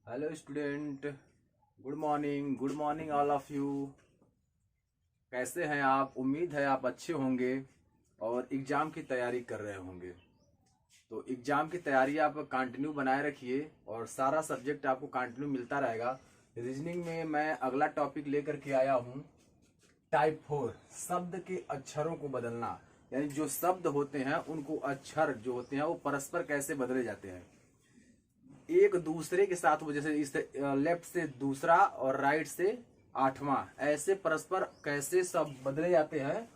Hello student, good morning all of you. कैसे हैं आप? उम्मीद है आप अच्छे होंगे और एग्ज़ाम की तैयारी कर रहे होंगे। तो एग्ज़ाम की तैयारी आप कंटिन्यू बनाए रखिए और सारा सब्जेक्ट आपको कंटिन्यू मिलता रहेगा। रीजनिंग में मैं अगला टॉपिक लेकर के आया हूँ, टाइप 4, शब्द के अक्षरों को बदलना। यानी जो शब्द होते हैं उनको अक्षर जो होते हैं वो परस्पर कैसे बदले जाते हैं एक दूसरे के साथ। वो जैसे इस लेफ्ट से दूसरा और राइट से आठवां, ऐसे परस्पर कैसे सब बदले जाते हैं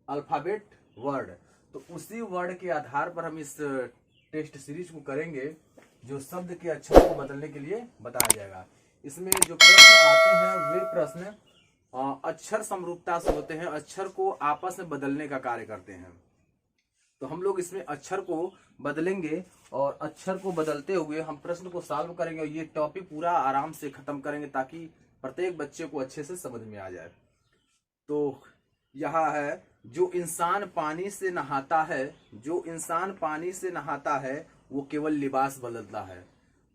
अल्फाबेट वर्ड। तो उसी वर्ड के आधार पर हम इस टेस्ट सीरीज को करेंगे जो शब्द के अक्षरों को बदलने के लिए बताया जाएगा। इसमें जो प्रश्न आते हैं वे प्रश्न अक्षर समरूपता से होते हैं, अक्षर को आपस में बदलने का कार्य करते हैं। तो हम लोग इसमें अक्षर को बदलेंगे और अक्षर को बदलते हुए हम प्रश्न को सॉल्व करेंगे और ये टॉपिक पूरा आराम से खत्म करेंगे ताकि प्रत्येक बच्चे को अच्छे से समझ में आ जाए। तो यहाँ है, जो इंसान पानी से नहाता है, जो इंसान पानी से नहाता है वो केवल लिबास बदलता है,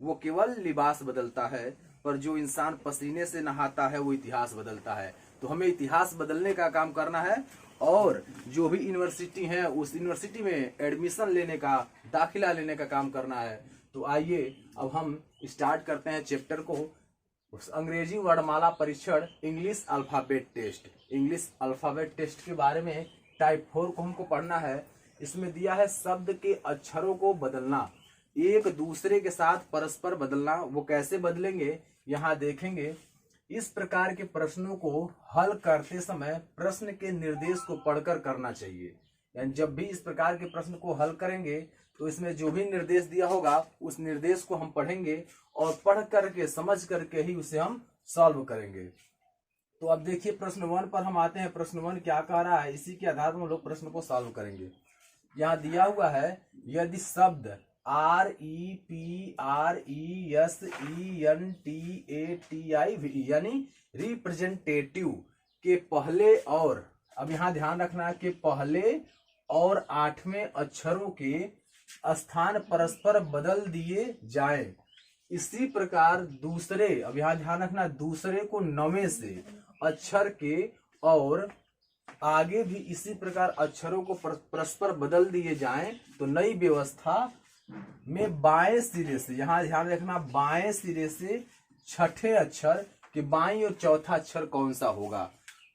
वो केवल लिबास बदलता है, पर जो इंसान पसीने से नहाता है वो इतिहास बदलता है। तो हमें इतिहास बदलने का काम करना है और जो भी यूनिवर्सिटी है उस यूनिवर्सिटी में एडमिशन लेने का, दाखिला लेने का काम करना है। तो आइए अब हम स्टार्ट करते हैं चैप्टर को। उस अंग्रेजी वर्णमाला परीक्षण English alphabet test, English alphabet test के बारे में टाइप 4 को हमको पढ़ना है। इसमें दिया है शब्द के अक्षरों को बदलना, एक दूसरे के साथ परस्पर बदलना। वो कैसे बदलेंगे यहाँ देखेंगे। इस प्रकार के प्रश्नों को हल करते समय प्रश्न के निर्देश को पढ़कर करना चाहिए। यानी जब भी इस प्रकार के प्रश्न को हल करेंगे तो इसमें जो भी निर्देश दिया होगा उस निर्देश को हम पढ़ेंगे और पढ़ करके समझ करके ही उसे हम सॉल्व करेंगे। तो अब देखिए प्रश्न 1 पर हम आते हैं। प्रश्न 1 क्या कह रहा है, इसी के आधार पर हम लोग प्रश्न को सॉल्व करेंगे। यहाँ दिया हुआ है, यदि शब्द REPRESENTATIV यानी रिप्रेजेंटेटिव के पहले और, अब यहाँ ध्यान रखना कि पहले और 8वें अक्षरों के स्थान परस्पर बदल दिए जाएं, इसी प्रकार दूसरे, अब यहाँ ध्यान रखना, दूसरे को 9वें से अक्षर के और आगे भी इसी प्रकार अक्षरों को परस्पर बदल दिए जाएं तो नई व्यवस्था में बाएं सिरे से, यहां ध्यान रखना, बाएं सिरे से छठे अक्षर के बाईं और चौथा अक्षर कौन सा होगा।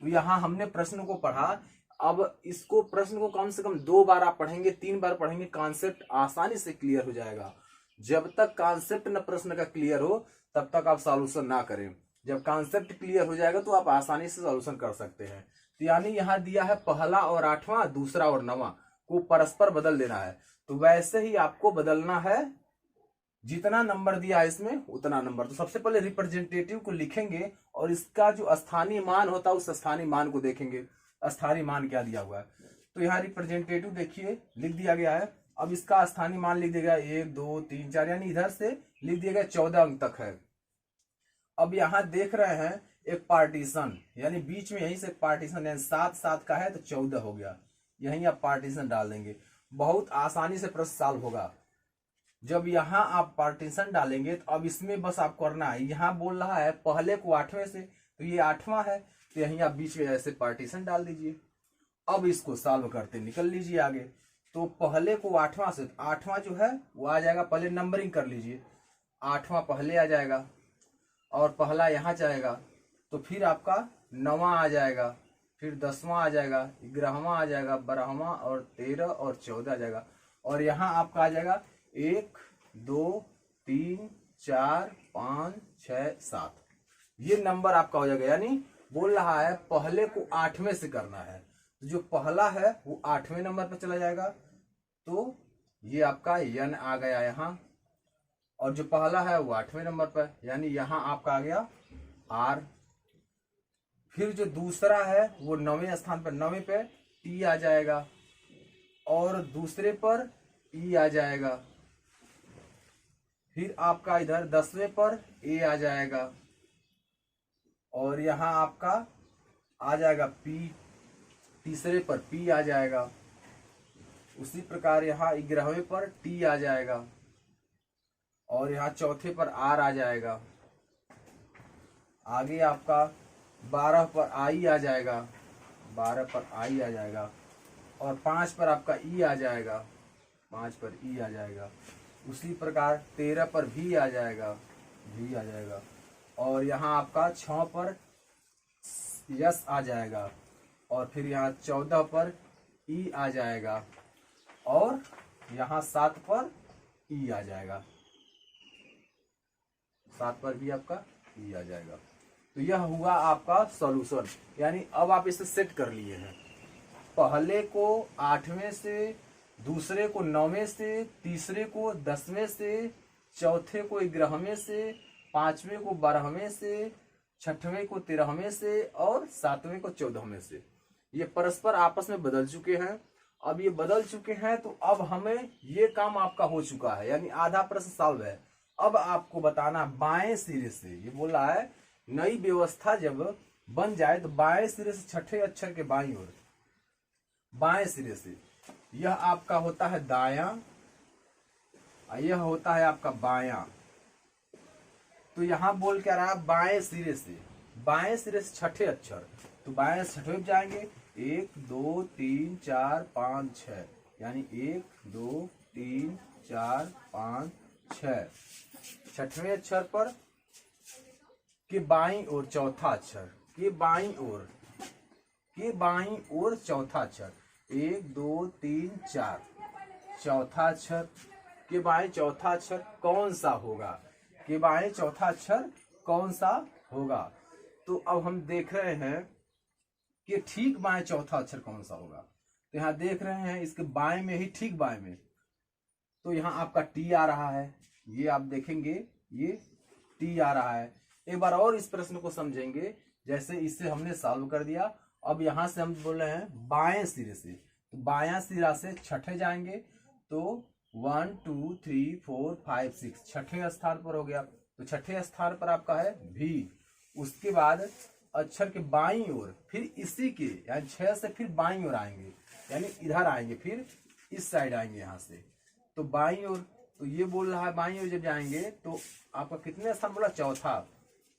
तो यहां हमने प्रश्न को पढ़ा। अब इसको प्रश्न को कम से कम 2 बार आप पढ़ेंगे, 3 बार पढ़ेंगे, कॉन्सेप्ट आसानी से क्लियर हो जाएगा। जब तक कॉन्सेप्ट न प्रश्न का क्लियर हो तब तक आप सॉल्यूशन ना करें। जब कॉन्सेप्ट क्लियर हो जाएगा तो आप आसानी से सॉल्यूशन कर सकते हैं। तो यानी यहाँ दिया है पहला और 8वां, दूसरा और 9वां को परस्पर बदल देना है। तो वैसे ही आपको बदलना है, जितना नंबर दिया है इसमें उतना नंबर। तो सबसे पहले रिप्रेजेंटेटिव को लिखेंगे और इसका जो स्थानीय मान होता है उस स्थानीय मान को देखेंगे, स्थानीय मान क्या दिया हुआ है। तो यहाँ रिप्रेजेंटेटिव देखिए लिख दिया गया है। अब इसका स्थानीय मान लिख दिया गया 1 2 3 4, यानी इधर से लिख दिया गया 14 अंक तक है। अब यहाँ देख रहे हैं एक पार्टीशन, यानी बीच में यहीं से पार्टीशन, यानी 7 7 का है तो 14 हो गया, यहीं आप पार्टीशन डाल देंगे। बहुत आसानी से प्रश्न सॉल्व होगा जब यहाँ आप पार्टीशन डालेंगे। तो अब इसमें बस आपको करना है, यहाँ बोल रहा है पहले को 8वें से, तो ये 8वां है, तो यहीं आप बीच में ऐसे पार्टीशन डाल दीजिए। अब इसको सॉल्व करते निकल लीजिए आगे। तो पहले को 8वां से, 8वां जो है वो आ जाएगा, पहले नंबरिंग कर लीजिए, 8वां पहले आ जाएगा और पहला यहाँ जाएगा, तो फिर आपका 9वां आ जाएगा, फिर 10वां आ जाएगा, 11वां आ जाएगा, 12वां और 13 और 14 आ जाएगा। और यहाँ आपका आ जाएगा 1 2 3 4 5 6 7, ये नंबर आपका हो जाएगा। यानी बोल रहा है पहले को 8वें से करना है, तो जो पहला है वो 8वें नंबर पर चला जाएगा, तो ये आपका n आ गया यहाँ, और जो पहला है वो 8वें नंबर पर, यानी यहाँ आपका आ गया R। फिर जो दूसरा है वो 9वें स्थान पर, 9वें पे T आ जाएगा और दूसरे पर E आ जाएगा। फिर आपका इधर 10वें पर A आ जाएगा और यहाँ आपका आ जाएगा P, तीसरे पर P आ जाएगा। उसी प्रकार यहाँ 11वें पर T आ जाएगा और यहाँ चौथे पर आर आ जाएगा। आगे आपका 12 पर आई आ जाएगा, 12 पर आई आ जाएगा। और 5 पर आपका ई आ जाएगा, 5 पर ई आ जाएगा। उसी प्रकार 13 पर भी आ जाएगा, भी आ जाएगा। और यहाँ आपका 6 पर यस आ जाएगा। और फिर यहाँ 14 पर ई आ जाएगा। और यहाँ 7 पर ई आ जाएगा, 7 पर भी आपका ई आ जाएगा। तो यह हुआ आपका सॉल्यूशन। यानी अब आप इसे सेट कर लिए हैं। पहले को 8वें से, दूसरे को 9वें से, तीसरे को 10वें से, चौथे को 11वें से, 5वें को 12वें से, 6वें को 13वें से और 7वें को 14वें से। ये परस्पर आपस में बदल चुके हैं। अब ये बदल चुके हैं तो अब हमें ये काम आपका हो चुका है, यानी आधा प्रश्न सॉल्व है। अब आपको बताना बाएं सिरे से, ये बोल रहा है नई व्यवस्था जब बन जाए तो बाएं सिरे से छठे अक्षर के बाईं ओर, बाएं सिरे से यह आपका होता है दायां, यह होता है आपका बायां। तो यहां बोल क्या रहा है बाएं सिरे से, बाएं सिरे से छठे अक्षर। तो बाएं से छठे जाएंगे 1 2 3 4 5 6, यानी 1 2 3 4 5 6। छठवें अक्षर पर के बाईं ओर चौथा अक्षर, के बाईं ओर, के बाईं ओर चौथा अक्षर 1 2 3 4, चौथा अक्षर के बाईं चौथा अक्षर कौन सा होगा, के बाईं चौथा अक्षर कौन सा होगा। तो अब हम देख रहे हैं कि ठीक बाएं चौथा अक्षर कौन सा होगा। तो यहाँ देख रहे हैं इसके बाएं में ही, ठीक बाएं में, तो यहाँ आपका टी आ रहा है। ये आप देखेंगे ये टी आ रहा है। एक बार और इस प्रश्न को समझेंगे। जैसे इससे हमने सॉल्व कर दिया। अब यहाँ से हम बोल रहे हैं बाएं सिरे से, तो बायां सिरा से छठे जाएंगे तो 1 2 3 4 5 6 छठे स्थान पर हो गया। तो छठे स्थान पर आपका है भी। उसके बाद अक्षर के बाईं ओर फिर इसी के, यानी 6 से फिर बाईं ओर आएंगे, यानी इधर आएंगे, फिर इस साइड आएंगे यहाँ से। तो बाईं ओर, तो ये बोल रहा है बाईं ओर जब जाएंगे तो आपका कितने स्थान बोला, चौथा।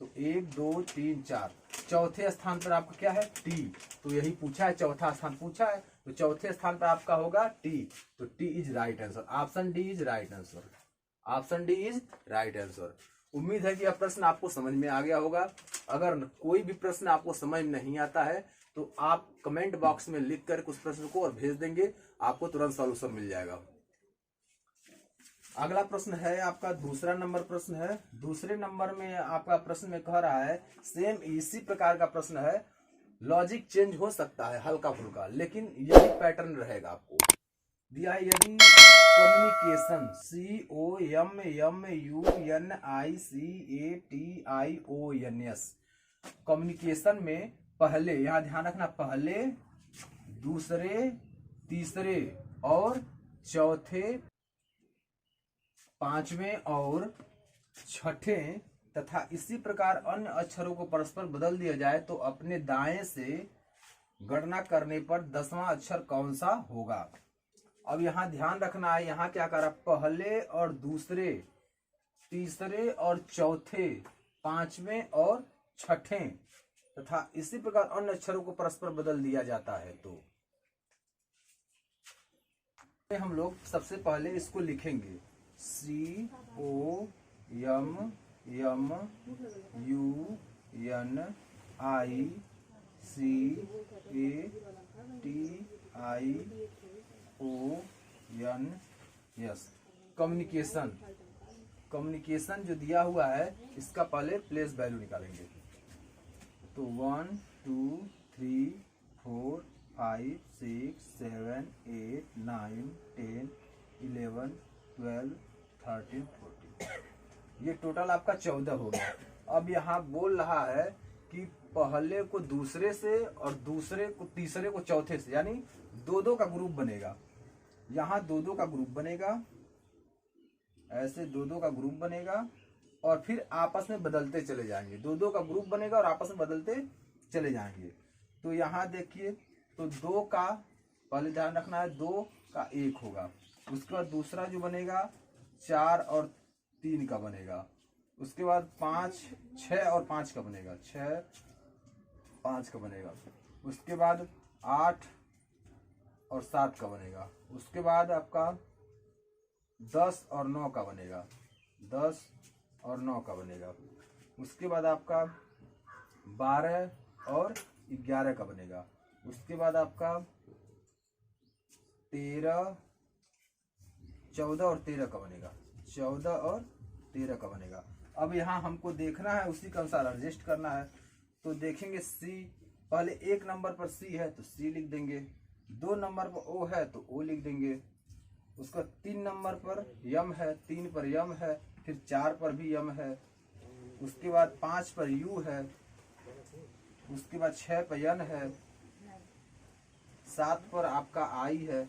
तो 1 2 3 4, चौथे स्थान पर आपका क्या है, टी। तो यही पूछा है, चौथा स्थान पूछा है, तो चौथे स्थान पर आपका होगा टी। तो T is right answer, option D is right answer, option D is right answer. उम्मीद है कि यह प्रश्न आपको समझ में आ गया होगा। अगर कोई भी प्रश्न आपको समझ नहीं आता है तो आप कमेंट बॉक्स में लिख कर उस प्रश्न को और भेज देंगे, आपको तुरंत सॉल्यूशन मिल जाएगा। अगला प्रश्न है आपका दूसरा नंबर प्रश्न है। दूसरे नंबर में आपका प्रश्न में कह रहा है, सेम इसी प्रकार का प्रश्न है, लॉजिक चेंज हो सकता है हल्का फुल्का, लेकिन यही पैटर्न रहेगा। आपको दिया है यदि कम्युनिकेशन COMMUNICATIONS, कम्युनिकेशन में पहले, यहाँ ध्यान रखना, पहले, दूसरे, तीसरे और चौथे, पांचवें और छठे तथा इसी प्रकार अन्य अक्षरों को परस्पर बदल दिया जाए तो अपने दाएं से गणना करने पर 10वां अक्षर कौन सा होगा। अब यहाँ ध्यान रखना है, यहाँ क्या करा, पहले और दूसरे, तीसरे और चौथे, पांचवें और छठे तथा इसी प्रकार अन्य अक्षरों को परस्पर बदल दिया जाता है। तो हम लोग सबसे पहले इसको लिखेंगे COMMUNICATIONS, कम्युनिकेशन। कम्युनिकेशन जो दिया हुआ है इसका पहले प्लेस वैल्यू निकालेंगे। तो 1 2 3 4 5 6 7 8 9 10 11 12 13 14, ये टोटल आपका 14 हो गया। अब यहाँ बोल रहा है कि पहले को दूसरे से और दूसरे को तीसरे को चौथे से, यानी दो का ग्रुप बनेगा। यहाँ दो का ग्रुप बनेगा, ऐसे दो का ग्रुप बनेगा और फिर आपस में बदलते चले जाएंगे। दो का ग्रुप बनेगा और आपस में बदलते चले जाएंगे। तो यहाँ देखिए, तो 2 का पहले ध्यान रखना है, 2 का 1 होगा। उसके बाद दूसरा जो बनेगा 4 और 3 का बनेगा। उसके बाद 5, 6 और 5 का बनेगा, 6, 5 का बनेगा। उसके बाद 8 और 7 का बनेगा। उसके बाद आपका 10 और 9 का बनेगा, 10 और 9 का बनेगा। उसके बाद आपका 12 और 11 का बनेगा। उसके बाद आपका 13, 14 और 13 का बनेगा, 14 और 13 का बनेगा। अब यहाँ हमको देखना है, उसी के अनुसार एडजस्ट करना है। तो देखेंगे सी, पहले 1 नंबर पर सी है तो सी लिख देंगे, 2 नंबर पर ओ है तो ओ लिख देंगे। उसका 3 नंबर पर यम है, 3 पर यम है, फिर 4 पर भी यम है। उसके बाद 5 पर यू है। उसके बाद 6 पर यन है, 7 पर आपका आई है,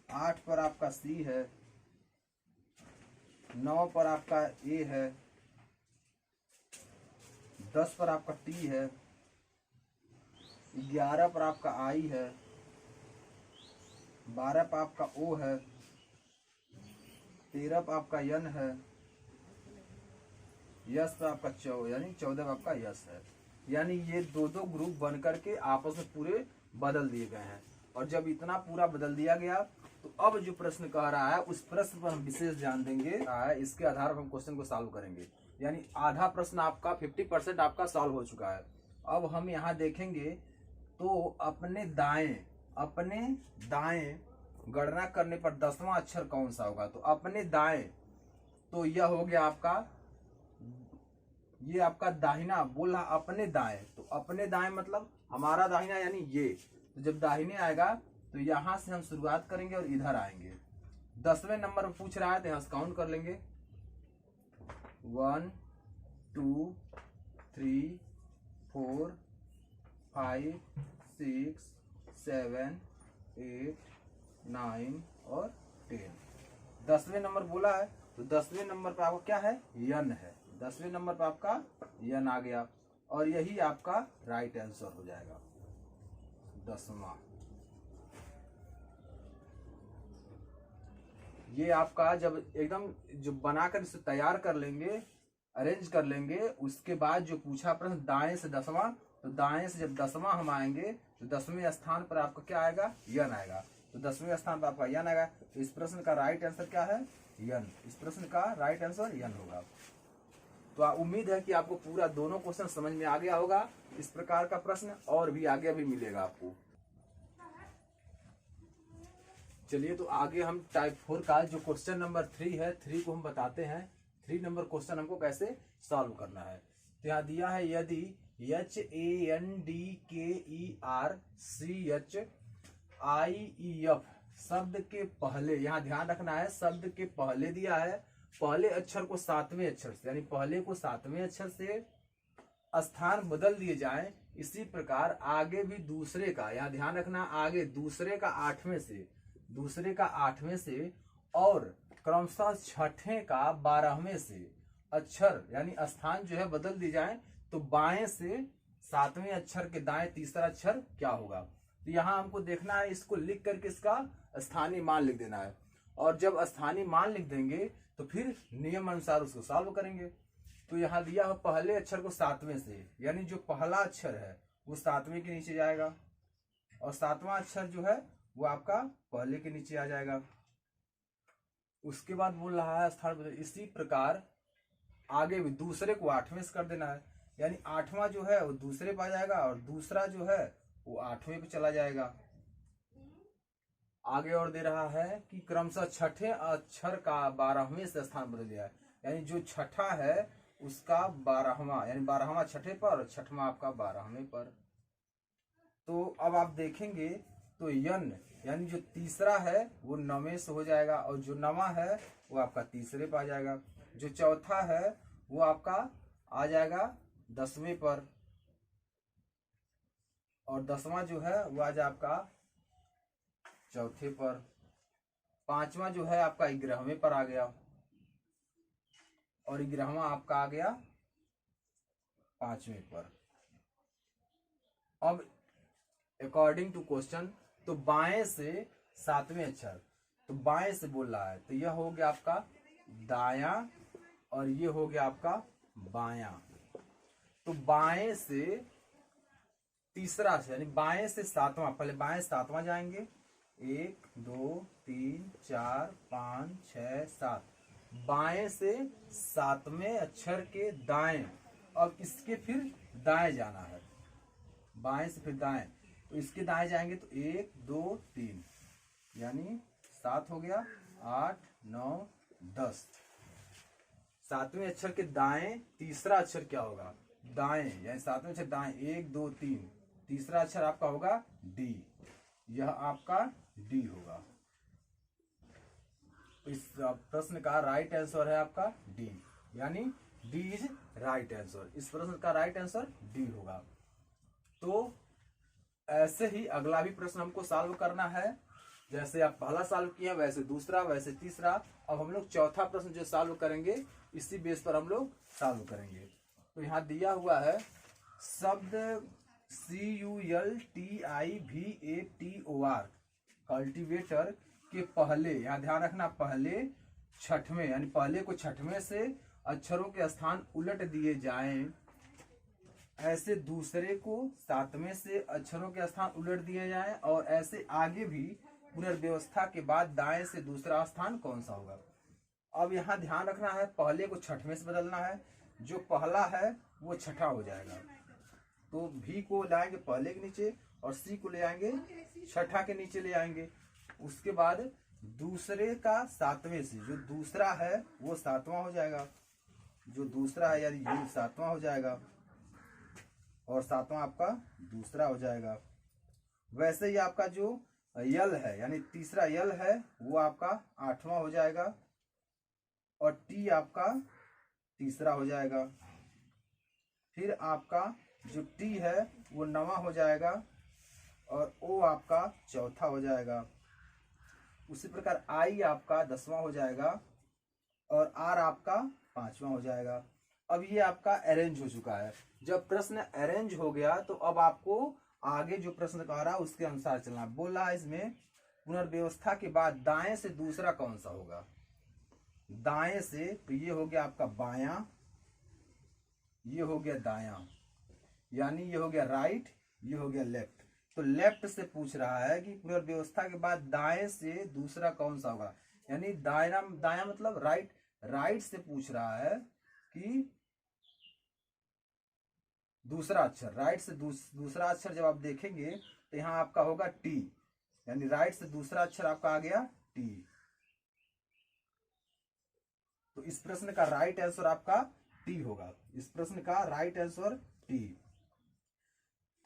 8 पर आपका सी है, 9 पर आपका ए है, 10 पर आपका टी है, 11 पर आपका आई है, 12 पर आपका ओ है, 13 पर आपका यन है, यस पर आपका यानी 14 पर आपका यस है। यानी ये 2-2 ग्रुप बन करके आपस में पूरे बदल दिए गए हैं। और जब इतना पूरा बदल दिया गया तो अब जो प्रश्न कह रहा है उस प्रश्न पर हम विशेष ध्यान देंगे। इसके आधार पर हम क्वेश्चन को सॉल्व करेंगे। यानी आधा प्रश्न आपका 50% आपका सॉल्व हो चुका है। अब हम यहाँ देखेंगे तो अपने दाएं गणना करने पर 10वां अक्षर कौन सा होगा। तो अपने दाएं, तो यह हो गया आपका, ये आपका दाहिना बोल रहा अपने दाएं। तो अपने दाएं मतलब हमारा दाहिना यानी ये। तो जब दाहिने आएगा तो यहां से हम शुरुआत करेंगे और इधर आएंगे। 10वें नंबर पर पूछ रहा है तो यहां से काउंट कर लेंगे, 1 2 3 4 5 6 7 8 9 और 10। 10वें नंबर बोला है तो 10वें नंबर पर आपका क्या है, यन है। 10वें नंबर पर आपका यन आ गया और यही आपका राइट आंसर हो जाएगा, 10वां। ये आपका जब एकदम जो बनाकर इसे तैयार कर लेंगे, अरेंज कर लेंगे, उसके बाद जो पूछा प्रश्न दाएं से 10वां, तो दाएं से जब 10वां हम आएंगे तो 10वें स्थान पर आपका क्या आएगा, यन आएगा। तो 10वें स्थान पर आपका यन आएगा। तो इस प्रश्न का राइट आंसर क्या है, यन। इस प्रश्न का राइट आंसर यन होगा। तो उम्मीद है कि आपको पूरा दोनों क्वेश्चन समझ में आ गया होगा। इस प्रकार का प्रश्न और भी आगे भी मिलेगा आपको। चलिए तो आगे हम टाइप 4 का जो क्वेश्चन नंबर 3 है, 3 को हम बताते हैं। 3 नंबर क्वेश्चन हमको कैसे सॉल्व करना है। तो यहाँ दिया है यदि HANDKERCHIEF शब्द के पहले, यहाँ ध्यान रखना है, शब्द के पहले दिया है, पहले अक्षर को 7वें अक्षर से, यानी पहले को 7वें अक्षर से स्थान बदल दिए जाएं, इसी प्रकार आगे भी दूसरे का, यहाँ ध्यान रखना, आगे दूसरे का 8वें से और क्रमशः छठे का 12वें से अक्षर यानी स्थान जो है बदल दी जाए, तो बाएं से 7वें अक्षर के दाएं तीसरा अक्षर क्या होगा। तो यहाँ हमको देखना है, इसको लिख करके इसका स्थानीय मान लिख देना है। और जब स्थानीय मान लिख देंगे तो फिर नियम अनुसार उसको सॉल्व करेंगे। तो यहाँ दिया है पहले अक्षर को 7वें से, यानी जो पहला अक्षर है वो 7वें के नीचे जाएगा और 7वां अक्षर जो है वो आपका पहले के नीचे आ जाएगा। उसके बाद बोल रहा है स्थान बदल, इसी प्रकार आगे भी दूसरे को 8वें से कर देना है, यानी 8वां जो है वो दूसरे पे आ जाएगा और दूसरा जो है वो 8वें पे चला जाएगा। आगे और दे रहा है कि क्रमशः छठे अक्षर का 12वें से स्थान बदल दिया है, यानी जो छठा है उसका 12वां, यानी 12वां छठे पर और छठवां आपका 12वें पर। तो अब आप देखेंगे तो यन यानी जो तीसरा है वो 9वें से हो जाएगा और जो 9वां है वो आपका तीसरे पर आ जाएगा। जो चौथा है वो आपका आ जाएगा 10वें पर और 10वां जो है वो आ जाए आपका चौथे पर। 5वां जो है आपका 11वें पर आ गया और 11वां आपका आ गया 5वें पर। अब अकॉर्डिंग टू क्वेश्चन, तो बाएं से 7वें अक्षर, तो बाएं से बोल रहा है तो यह हो गया आपका दायां और ये हो गया आपका बायां। तो बाएं से तीसरा अक्षर यानी बाएं से सातवां, पहले बाएं सातवां जाएंगे, 1 2 3 4 5 6 7। बाएं से सातवें अक्षर के दाएं, अब इसके फिर दाएं जाना है, बाएं से फिर दाएं, तो इसके दाएं जाएंगे तो 1 2 3 यानी 7 हो गया, 8 9 10। सातवें अक्षर के दाएं तीसरा अक्षर क्या होगा, दाएं यानी सातवें अक्षर दाएं, 1 2 3, तीसरा अक्षर आपका होगा डी, यह आपका डी होगा। इस प्रश्न का राइट आंसर है आपका डी, यानी डी इज राइट आंसर। इस प्रश्न का राइट आंसर डी होगा। तो ऐसे ही अगला भी प्रश्न हमको सॉल्व करना है, जैसे आप पहला सॉल्व किया वैसे दूसरा, वैसे तीसरा। अब हम लोग चौथा प्रश्न जो सॉल्व करेंगे इसी बेस पर हम लोग सॉल्व करेंगे। तो यहाँ दिया हुआ है शब्द CULTIVATOR कल्टीवेटर के पहले, यहाँ ध्यान रखना, पहले छठवें यानी पहले को छठवें से अक्षरों के स्थान उलट दिए जाएं, ऐसे दूसरे को सातवें से अक्षरों के स्थान उलट दिए जाएं, और ऐसे आगे भी पुनर्व्यवस्था के बाद दाएं से दूसरा स्थान कौन सा होगा। अब यहाँ ध्यान रखना है, पहले को छठवें से बदलना है, जो पहला है वो छठा हो जाएगा। तो भी को लाएंगे पहले के नीचे और सी को ले आएंगे छठा के नीचे ले आएंगे। उसके बाद दूसरे का सातवें से, जो दूसरा है वो सातवां हो जाएगा, जो दूसरा है यानी यू सातवां हो जाएगा, और सातवां आपका दूसरा हो जाएगा। वैसे ही आपका जो यल है यानी तीसरा यल है वो आपका आठवां हो जाएगा, और टी आपका तीसरा हो जाएगा। फिर आपका जो टी है वो नवां हो जाएगा, और ओ आपका चौथा हो जाएगा। उसी प्रकार आई आपका 10वां हो जाएगा, और आर आपका 5वां हो जाएगा। अब ये आपका अरेंज हो चुका है। जब प्रश्न अरेंज हो गया तो अब आपको आगे जो प्रश्न कह रहा है उसके अनुसार चलना। बोला है इसमें पुनर्व्यवस्था के बाद दाएं से दूसरा कौन सा होगा, दाएं से, तो ये हो गया आपका बायां, ये हो गया दायां, यानी ये हो गया राइट, ये हो गया लेफ्ट। तो लेफ्ट से पूछ रहा है कि पुनर्व्यवस्था के बाद दाएं से दूसरा कौन सा होगा, यानी दायां, दायां मतलब राइट, राइट से पूछ रहा है कि दूसरा अक्षर, राइट से दूसरा अक्षर जब आप देखेंगे तो यहाँ आपका होगा टी, यानी राइट से दूसरा अक्षर आपका आ गया टी। तो इस प्रश्न का राइट आंसर आपका टी होगा। इस प्रश्न का राइट आंसर टी।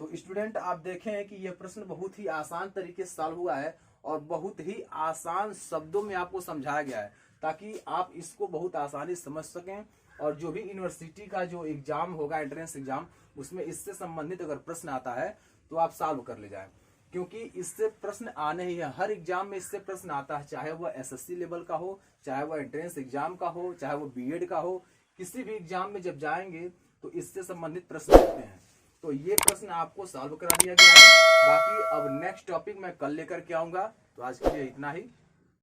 तो स्टूडेंट आप देखें कि यह प्रश्न बहुत ही आसान तरीके से सॉल्व हुआ है और बहुत ही आसान शब्दों में आपको समझाया गया है, ताकि आप इसको बहुत आसानी से समझ सकें। और जो भी यूनिवर्सिटी का जो एग्जाम होगा, एंट्रेंस एग्जाम, उसमें इससे संबंधित अगर प्रश्न आता है तो आप सॉल्व कर ले जाएं, क्योंकि इससे प्रश्न आने ही है। हर एग्जाम में इससे प्रश्न आता है, चाहे वह एसएससी लेवल का हो, चाहे वह एंट्रेंस एग्जाम का हो, चाहे वह बीएड का हो। किसी भी एग्जाम में जब जाएंगे तो इससे संबंधित प्रश्न आते हैं। तो ये प्रश्न आपको सॉल्व करा दिया गया है। बाकी अब नेक्स्ट टॉपिक मैं कल लेकर के आऊंगा। तो आज के लिए इतना ही।